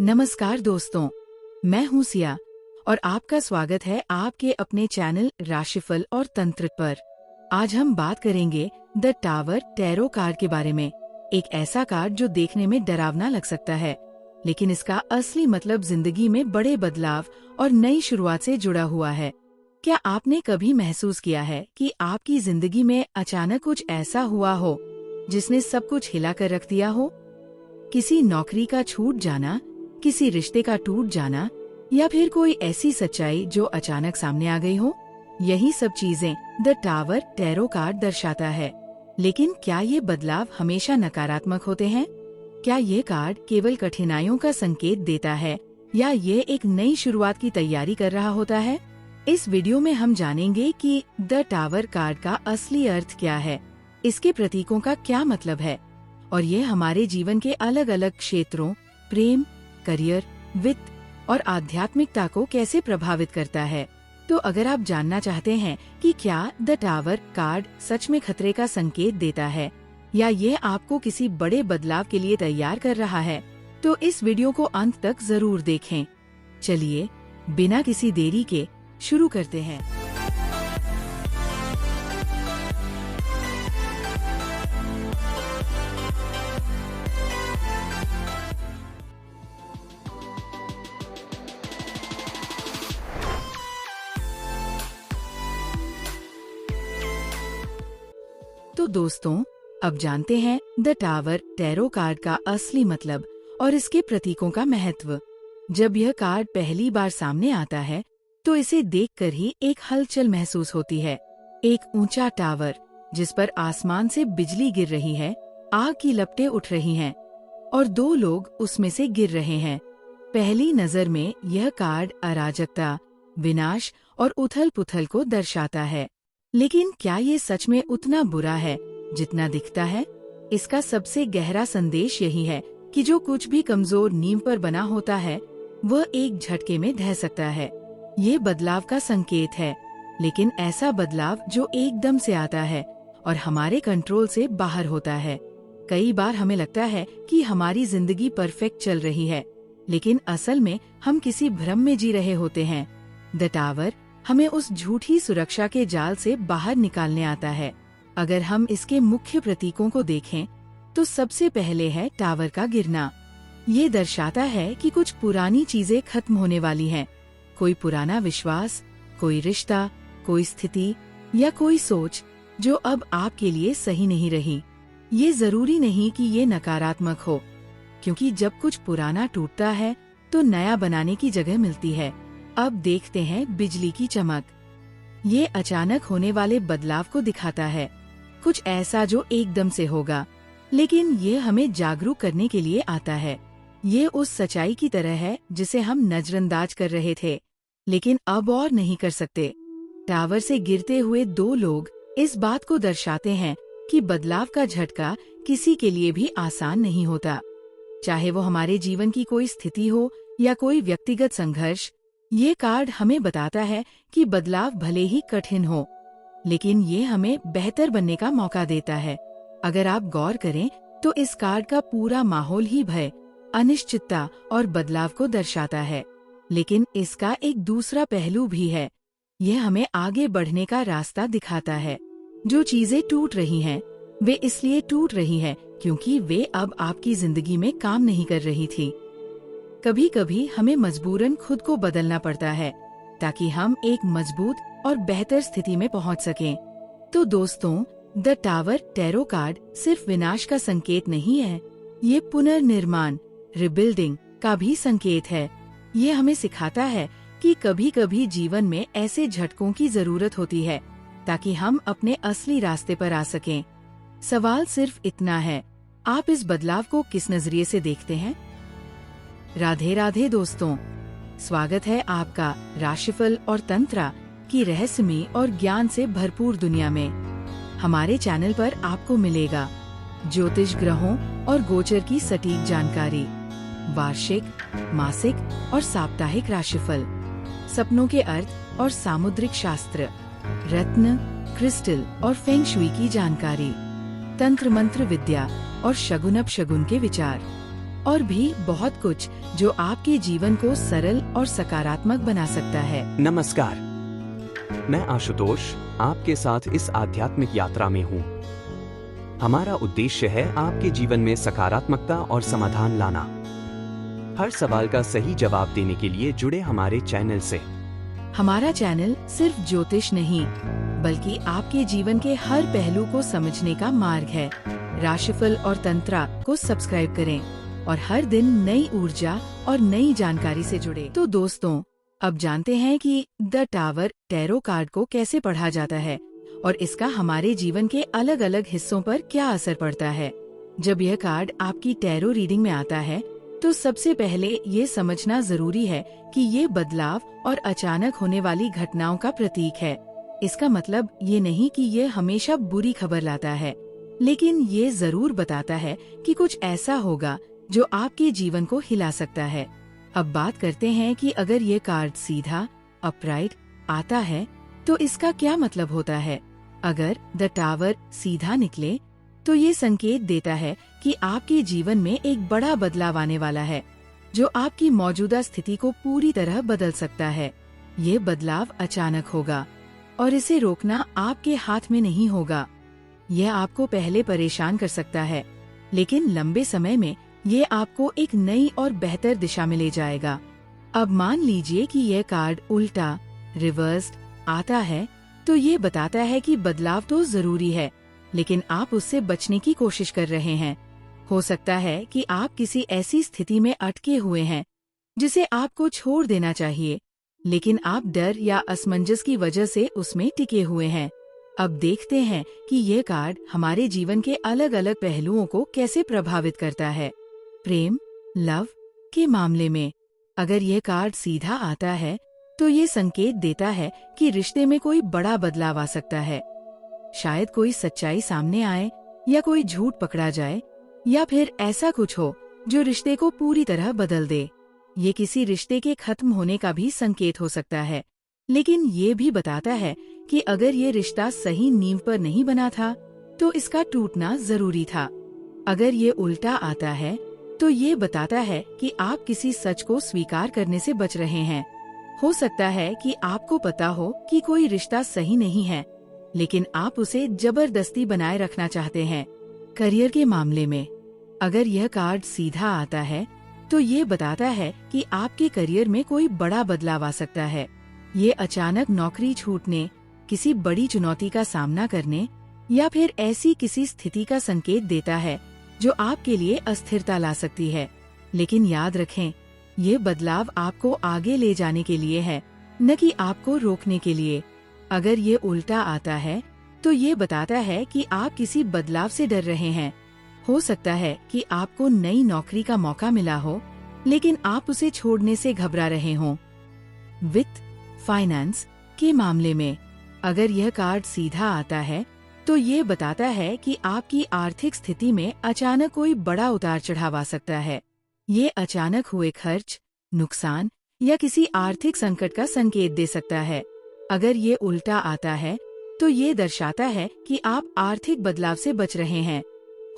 नमस्कार दोस्तों, मैं हूँ सिया और आपका स्वागत है आपके अपने चैनल राशिफल और तंत्र पर। आज हम बात करेंगे द टावर टैरो कार्ड के बारे में। एक ऐसा कार्ड जो देखने में डरावना लग सकता है, लेकिन इसका असली मतलब जिंदगी में बड़े बदलाव और नई शुरुआत से जुड़ा हुआ है। क्या आपने कभी महसूस किया है कि आपकी जिंदगी में अचानक कुछ ऐसा हुआ हो जिसने सब कुछ हिला कर रख दिया हो? किसी नौकरी का छूट जाना, किसी रिश्ते का टूट जाना, या फिर कोई ऐसी सच्चाई जो अचानक सामने आ गई हो। यही सब चीजें द टावर टैरो कार्ड दर्शाता है। लेकिन क्या ये बदलाव हमेशा नकारात्मक होते हैं? क्या ये कार्ड केवल कठिनाइयों का संकेत देता है या ये एक नई शुरुआत की तैयारी कर रहा होता है? इस वीडियो में हम जानेंगे कि द टावर कार्ड का असली अर्थ क्या है, इसके प्रतीकों का क्या मतलब है और ये हमारे जीवन के अलग अलग क्षेत्रों, प्रेम, करियर, वित्त और आध्यात्मिकता को कैसे प्रभावित करता है। तो अगर आप जानना चाहते हैं कि क्या द टावर कार्ड सच में खतरे का संकेत देता है या ये आपको किसी बड़े बदलाव के लिए तैयार कर रहा है, तो इस वीडियो को अंत तक जरूर देखें। चलिए बिना किसी देरी के शुरू करते हैं। तो दोस्तों, अब जानते हैं द टावर टैरो कार्ड का असली मतलब और इसके प्रतीकों का महत्व। जब यह कार्ड पहली बार सामने आता है तो इसे देखकर ही एक हलचल महसूस होती है। एक ऊंचा टावर जिस पर आसमान से बिजली गिर रही है, आग की लपटें उठ रही हैं और दो लोग उसमें से गिर रहे हैं। पहली नजर में यह कार्ड अराजकता, विनाश और उथल-पुथल को दर्शाता है। लेकिन क्या ये सच में उतना बुरा है जितना दिखता है? इसका सबसे गहरा संदेश यही है कि जो कुछ भी कमजोर नींव पर बना होता है वह एक झटके में ढह सकता है। ये बदलाव का संकेत है, लेकिन ऐसा बदलाव जो एकदम से आता है और हमारे कंट्रोल से बाहर होता है। कई बार हमें लगता है कि हमारी जिंदगी परफेक्ट चल रही है, लेकिन असल में हम किसी भ्रम में जी रहे होते हैं। द टावर हमें उस झूठी सुरक्षा के जाल से बाहर निकालने आता है। अगर हम इसके मुख्य प्रतीकों को देखें तो सबसे पहले है टावर का गिरना। ये दर्शाता है कि कुछ पुरानी चीजें खत्म होने वाली हैं। कोई पुराना विश्वास, कोई रिश्ता, कोई स्थिति या कोई सोच जो अब आपके लिए सही नहीं रही। ये जरूरी नहीं कि ये नकारात्मक हो, क्योंकि जब कुछ पुराना टूटता है तो नया बनाने की जगह मिलती है। अब देखते हैं बिजली की चमक। ये अचानक होने वाले बदलाव को दिखाता है, कुछ ऐसा जो एकदम से होगा, लेकिन ये हमें जागरूक करने के लिए आता है। ये उस सच्चाई की तरह है जिसे हम नजरअंदाज कर रहे थे, लेकिन अब और नहीं कर सकते। टावर से गिरते हुए दो लोग इस बात को दर्शाते हैं कि बदलाव का झटका किसी के लिए भी आसान नहीं होता। चाहे वो हमारे जीवन की कोई स्थिति हो या कोई व्यक्तिगत संघर्ष, ये कार्ड हमें बताता है कि बदलाव भले ही कठिन हो, लेकिन ये हमें बेहतर बनने का मौका देता है। अगर आप गौर करें तो इस कार्ड का पूरा माहौल ही भय, अनिश्चितता और बदलाव को दर्शाता है। लेकिन इसका एक दूसरा पहलू भी है। यह हमें आगे बढ़ने का रास्ता दिखाता है। जो चीजें टूट रही हैं, वे इसलिए टूट रही हैं क्योंकि वे अब आपकी जिंदगी में काम नहीं कर रही थी। कभी कभी हमें मजबूरन खुद को बदलना पड़ता है ताकि हम एक मजबूत और बेहतर स्थिति में पहुंच सकें। तो दोस्तों, द टावर टैरो कार्ड सिर्फ विनाश का संकेत नहीं है, ये पुनर्निर्माण, रिबिल्डिंग का भी संकेत है। ये हमें सिखाता है कि कभी कभी जीवन में ऐसे झटकों की जरूरत होती है ताकि हम अपने असली रास्ते पर आ सकें। सवाल सिर्फ इतना है, आप इस बदलाव को किस नजरिए से देखते हैं? राधे राधे दोस्तों, स्वागत है आपका राशिफल और तंत्र की रहस्यमयी और ज्ञान से भरपूर दुनिया में। हमारे चैनल पर आपको मिलेगा ज्योतिष, ग्रहों और गोचर की सटीक जानकारी, वार्षिक, मासिक और साप्ताहिक राशिफल, सपनों के अर्थ और सामुद्रिक शास्त्र, रत्न, क्रिस्टल और फेंग शुई की जानकारी, तंत्र मंत्र विद्या और शगुन अपशगुन के विचार। और भी बहुत कुछ जो आपके जीवन को सरल और सकारात्मक बना सकता है। नमस्कार, मैं आशुतोष आपके साथ इस आध्यात्मिक यात्रा में हूँ। हमारा उद्देश्य है आपके जीवन में सकारात्मकता और समाधान लाना। हर सवाल का सही जवाब देने के लिए जुड़े हमारे चैनल से। हमारा चैनल सिर्फ ज्योतिष नहीं, बल्कि आपके जीवन के हर पहलू को समझने का मार्ग है। राशिफल और तंत्रा को सब्सक्राइब करें और हर दिन नई ऊर्जा और नई जानकारी से जुड़े। तो दोस्तों, अब जानते हैं कि द टावर टैरो कार्ड को कैसे पढ़ा जाता है और इसका हमारे जीवन के अलग अलग हिस्सों पर क्या असर पड़ता है। जब यह कार्ड आपकी टैरो रीडिंग में आता है, तो सबसे पहले ये समझना जरूरी है कि ये बदलाव और अचानक होने वाली घटनाओं का प्रतीक है। इसका मतलब ये नहीं कि ये हमेशा बुरी खबर लाता है, लेकिन ये जरूर बताता है कि कुछ ऐसा होगा जो आपके जीवन को हिला सकता है। अब बात करते हैं कि अगर ये कार्ड सीधा अपराइट आता है तो इसका क्या मतलब होता है। अगर द टावर सीधा निकले तो ये संकेत देता है कि आपके जीवन में एक बड़ा बदलाव आने वाला है, जो आपकी मौजूदा स्थिति को पूरी तरह बदल सकता है। ये बदलाव अचानक होगा और इसे रोकना आपके हाथ में नहीं होगा। यह आपको पहले परेशान कर सकता है, लेकिन लंबे समय में ये आपको एक नई और बेहतर दिशा में ले जाएगा। अब मान लीजिए कि यह कार्ड उल्टा रिवर्स्ड आता है, तो ये बताता है कि बदलाव तो जरूरी है, लेकिन आप उससे बचने की कोशिश कर रहे हैं। हो सकता है कि आप किसी ऐसी स्थिति में अटके हुए हैं जिसे आपको छोड़ देना चाहिए, लेकिन आप डर या असमंजस की वजह से उसमें टिके हुए हैं। अब देखते हैं कि यह कार्ड हमारे जीवन के अलग अलग पहलुओं को कैसे प्रभावित करता है। प्रेम, लव के मामले में अगर यह कार्ड सीधा आता है, तो ये संकेत देता है कि रिश्ते में कोई बड़ा बदलाव आ सकता है। शायद कोई सच्चाई सामने आए, या कोई झूठ पकड़ा जाए, या फिर ऐसा कुछ हो जो रिश्ते को पूरी तरह बदल दे। ये किसी रिश्ते के खत्म होने का भी संकेत हो सकता है, लेकिन ये भी बताता है कि अगर ये रिश्ता सही नींव पर नहीं बना था, तो इसका टूटना जरूरी था। अगर ये उल्टा आता है, तो ये बताता है कि आप किसी सच को स्वीकार करने से बच रहे हैं। हो सकता है कि आपको पता हो कि कोई रिश्ता सही नहीं है, लेकिन आप उसे जबरदस्ती बनाए रखना चाहते हैं। करियर के मामले में अगर यह कार्ड सीधा आता है, तो ये बताता है कि आपके करियर में कोई बड़ा बदलाव आ सकता है। ये अचानक नौकरी छूटने, किसी बड़ी चुनौती का सामना करने, या फिर ऐसी किसी स्थिति का संकेत देता है जो आपके लिए अस्थिरता ला सकती है। लेकिन याद रखें, ये बदलाव आपको आगे ले जाने के लिए है, न कि आपको रोकने के लिए। अगर ये उल्टा आता है, तो ये बताता है कि आप किसी बदलाव से डर रहे हैं। हो सकता है कि आपको नई नौकरी का मौका मिला हो, लेकिन आप उसे छोड़ने से घबरा रहे हों। वित्त, फाइनेंस के मामले में अगर यह कार्ड सीधा आता है, तो ये बताता है कि आपकी आर्थिक स्थिति में अचानक कोई बड़ा उतार चढ़ाव आ सकता है। ये अचानक हुए खर्च, नुकसान या किसी आर्थिक संकट का संकेत दे सकता है। अगर ये उल्टा आता है, तो ये दर्शाता है कि आप आर्थिक बदलाव से बच रहे हैं।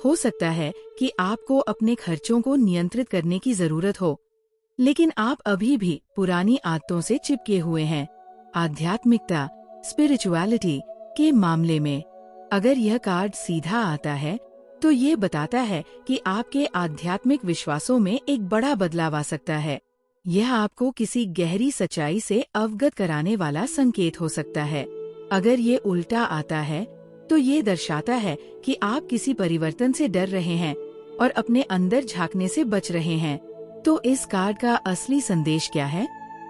हो सकता है कि आपको अपने खर्चों को नियंत्रित करने की जरूरत हो, लेकिन आप अभी भी पुरानी आदतों से चिपके हुए हैं। आध्यात्मिकता, स्पिरिचुअलिटी के मामले में अगर यह कार्ड सीधा आता है, तो ये बताता है कि आपके आध्यात्मिक विश्वासों में एक बड़ा बदलाव आ सकता है। यह आपको किसी गहरी सच्चाई से अवगत कराने वाला संकेत हो सकता है। अगर ये उल्टा आता है, तो ये दर्शाता है कि आप किसी परिवर्तन से डर रहे हैं और अपने अंदर झांकने से बच रहे हैं। तो इस कार्ड का असली संदेश क्या है?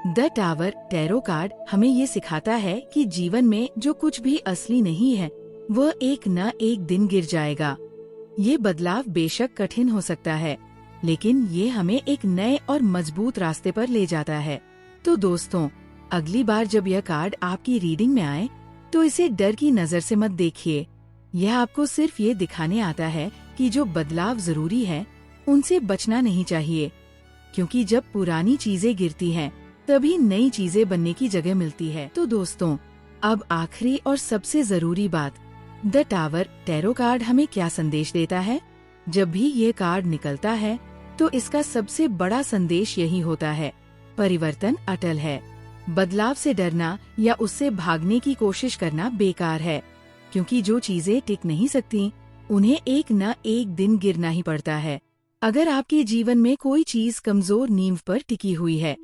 द टावर टैरो कार्ड हमें ये सिखाता है कि जीवन में जो कुछ भी असली नहीं है, वह एक न एक दिन गिर जाएगा। ये बदलाव बेशक कठिन हो सकता है, लेकिन ये हमें एक नए और मजबूत रास्ते पर ले जाता है। तो दोस्तों, अगली बार जब यह कार्ड आपकी रीडिंग में आए, तो इसे डर की नजर से मत देखिए। यह आपको सिर्फ ये दिखाने आता है कि जो बदलाव जरूरी है, उनसे बचना नहीं चाहिए, क्योंकि जब पुरानी चीजें गिरती हैं, तभी नई चीजें बनने की जगह मिलती है। तो दोस्तों, अब आखिरी और सबसे जरूरी बात, द टावर टैरो कार्ड हमें क्या संदेश देता है? जब भी ये कार्ड निकलता है, तो इसका सबसे बड़ा संदेश यही होता है, परिवर्तन अटल है। बदलाव से डरना या उससे भागने की कोशिश करना बेकार है, क्योंकि जो चीजें टिक नहीं सकती उन्हें एक न एक दिन गिरना ही पड़ता है। अगर आपके जीवन में कोई चीज कमजोर नींव पर टिकी हुई है,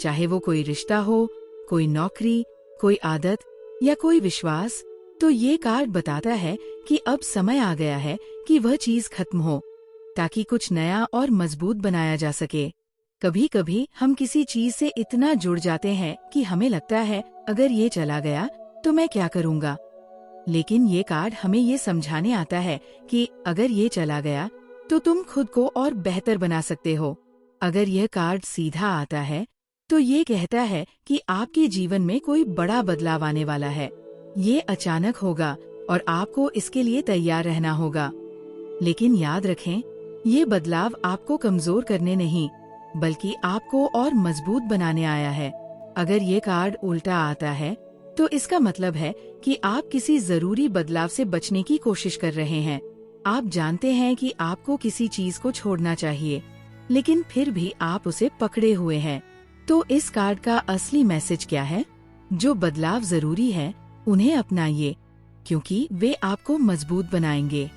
चाहे वो कोई रिश्ता हो, कोई नौकरी, कोई आदत या कोई विश्वास, तो ये कार्ड बताता है कि अब समय आ गया है कि वह चीज खत्म हो, ताकि कुछ नया और मजबूत बनाया जा सके। कभी कभी हम किसी चीज से इतना जुड़ जाते हैं कि हमें लगता है अगर ये चला गया तो मैं क्या करूँगा। लेकिन ये कार्ड हमें ये समझाने आता है कि अगर ये चला गया तो तुम खुद को और बेहतर बना सकते हो। अगर यह कार्ड सीधा आता है तो ये कहता है कि आपके जीवन में कोई बड़ा बदलाव आने वाला है। ये अचानक होगा और आपको इसके लिए तैयार रहना होगा। लेकिन याद रखें, ये बदलाव आपको कमजोर करने नहीं, बल्कि आपको और मजबूत बनाने आया है। अगर ये कार्ड उल्टा आता है तो इसका मतलब है कि आप किसी जरूरी बदलाव से बचने की कोशिश कर रहे हैं। आप जानते हैं कि आपको किसी चीज को छोड़ना चाहिए, लेकिन फिर भी आप उसे पकड़े हुए हैं। तो इस कार्ड का असली मैसेज क्या है? जो बदलाव जरूरी है उन्हें अपनाइए, क्योंकि वे आपको मजबूत बनाएंगे।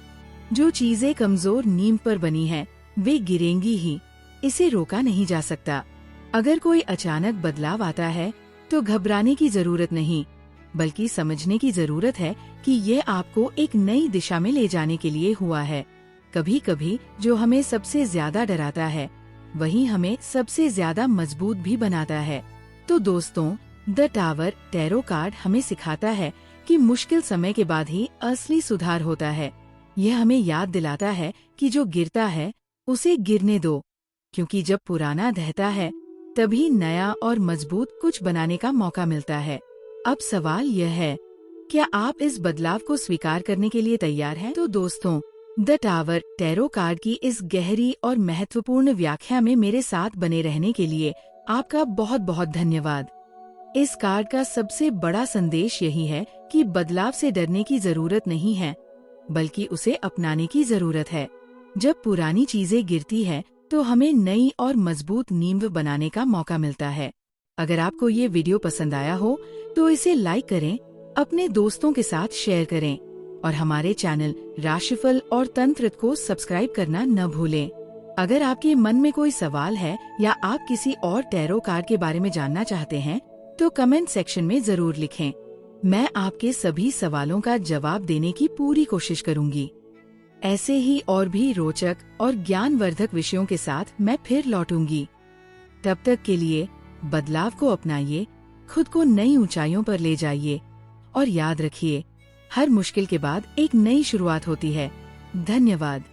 जो चीजें कमजोर नींव पर बनी हैं, वे गिरेंगी ही, इसे रोका नहीं जा सकता। अगर कोई अचानक बदलाव आता है तो घबराने की जरूरत नहीं, बल्कि समझने की जरूरत है कि ये आपको एक नई दिशा में ले जाने के लिए हुआ है। कभी कभी जो हमें सबसे ज्यादा डराता है वही हमें सबसे ज्यादा मजबूत भी बनाता है। तो दोस्तों, द टावर टैरो कार्ड हमें सिखाता है कि मुश्किल समय के बाद ही असली सुधार होता है। यह हमें याद दिलाता है कि जो गिरता है उसे गिरने दो, क्योंकि जब पुराना ढहता है तभी नया और मजबूत कुछ बनाने का मौका मिलता है। अब सवाल यह है, क्या आप इस बदलाव को स्वीकार करने के लिए तैयार हैं? तो दोस्तों, द टावर टैरो कार्ड की इस गहरी और महत्वपूर्ण व्याख्या में मेरे साथ बने रहने के लिए आपका बहुत बहुत धन्यवाद। इस कार्ड का सबसे बड़ा संदेश यही है कि बदलाव से डरने की जरूरत नहीं है, बल्कि उसे अपनाने की जरूरत है। जब पुरानी चीजें गिरती है तो हमें नई और मजबूत नींव बनाने का मौका मिलता है। अगर आपको ये वीडियो पसंद आया हो तो इसे लाइक करें, अपने दोस्तों के साथ शेयर करें और हमारे चैनल राशिफल और तंत्र को सब्सक्राइब करना न भूलें। अगर आपके मन में कोई सवाल है या आप किसी और टैरो कार्ड के बारे में जानना चाहते हैं तो कमेंट सेक्शन में जरूर लिखें। मैं आपके सभी सवालों का जवाब देने की पूरी कोशिश करूंगी। ऐसे ही और भी रोचक और ज्ञानवर्धक विषयों के साथ मैं फिर लौटूंगी। तब तक के लिए बदलाव को अपनाइए, खुद को नई ऊंचाइयों पर ले जाइए और याद रखिए, हर मुश्किल के बाद एक नई शुरुआत होती है। धन्यवाद।